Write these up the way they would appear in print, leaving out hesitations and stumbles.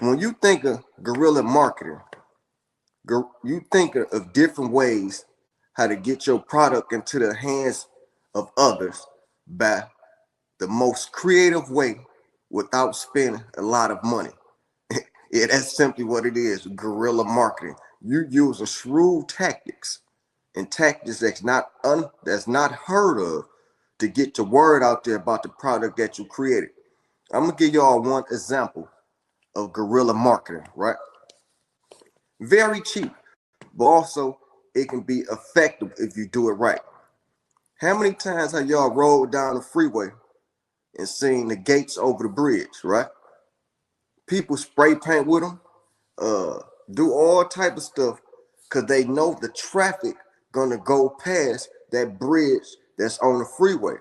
When you think of guerrilla marketing, you think of different ways how to get your product into the hands of others by the most creative way without spending a lot of money. Yeah, that's simply what it is, guerrilla marketing. You using shrewd tactics and tactics that's not heard of to get the word out there about the product that you created. I'm gonna give y'all one example of guerrilla marketing, right? Very cheap, but also it can be effective if you do it right. How many times have y'all rolled down the freeway and seen the gates over the bridge, right? People spray paint with them, uh, do all type of stuff because they know the traffic gonna go past that bridge that's on the freeway.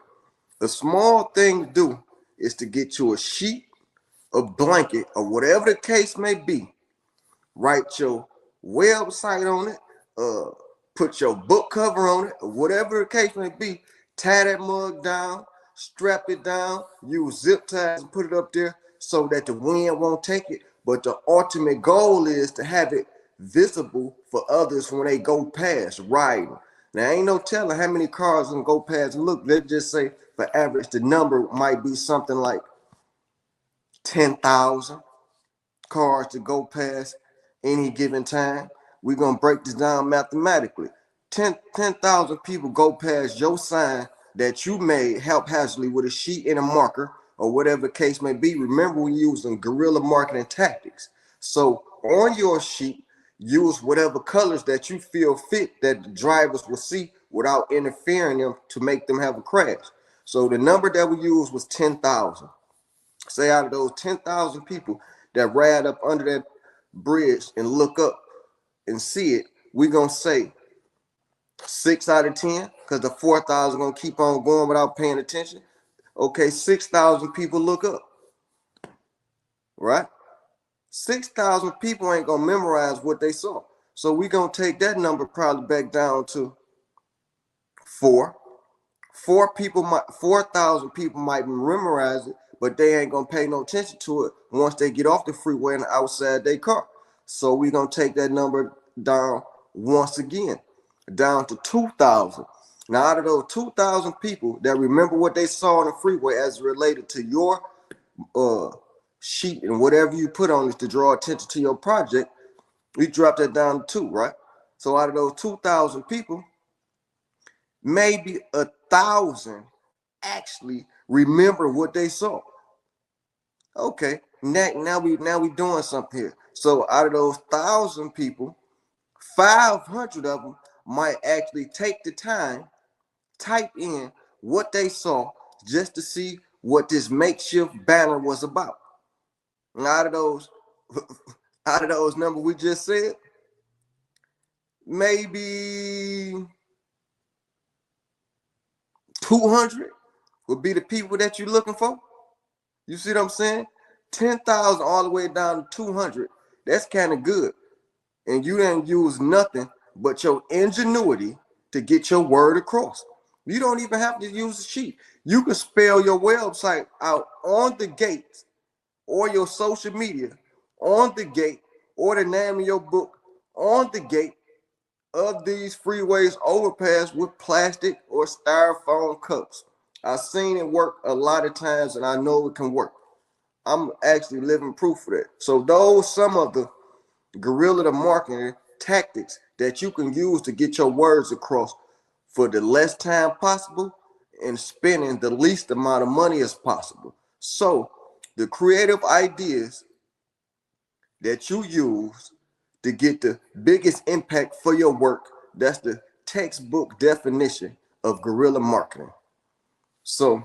The small thing to do is to get you a sheet, a blanket, or whatever the case may be. Write your website on it, put your book cover on it, or whatever the case may be. Tie that mug down, strap it down, use zip ties and put it up there so that the wind won't take it. But the ultimate goal is to have it visible for others when they go past riding. Now, ain't no telling how many cars can go past and look. Let's just say, for average, the number might be something like 10,000 cars to go past any given time. We're going to break this down mathematically. 10,000 people go past your sign that you made haphazardly with a sheet and a marker or whatever the case may be. Remember, we're using guerrilla marketing tactics. So on your sheet, use whatever colors that you feel fit that the drivers will see without interfering them to make them have a crash. So the number that we used was 10,000. Say out of those 10,000 people that ride up under that bridge and look up and see it, we're going to say 6 out of 10 because the 4,000 going to keep on going without paying attention. Okay, 6,000 people look up, right? 6,000 people ain't going to memorize what they saw. So we're going to take that number probably back down to 4. 4,000 people might memorize it, but they ain't gonna pay no attention to it once they get off the freeway and outside their car. So we're gonna take that number down once again, down to 2,000. Now, out of those 2,000 people that remember what they saw on the freeway as related to your sheet and whatever you put on it to draw attention to your project, we drop that down to 2, right? So out of those 2,000 people, maybe 1,000 actually remember what they saw. Okay, now we doing something here. So out of those 1,000 people, 500 of them might actually take the time, type in what they saw just to see what this makeshift banner was about. And out of those numbers we just said, maybe 200 would be the people that you're looking for. You see what I'm saying? 10,000 all the way down to 200. That's kind of good. And you didn't use nothing but your ingenuity to get your word across. You don't even have to use a sheet. You can spell your website out on the gate or your social media on the gate or the name of your book on the gate of these freeways overpass with plastic or styrofoam cups. I've seen it work a lot of times and I know it can work. I'm actually living proof of that. So those some of the guerrilla marketing tactics that you can use to get your words across for the less time possible and spending the least amount of money as possible. So the creative ideas that you use to get the biggest impact for your work, that's the textbook definition of guerrilla marketing. So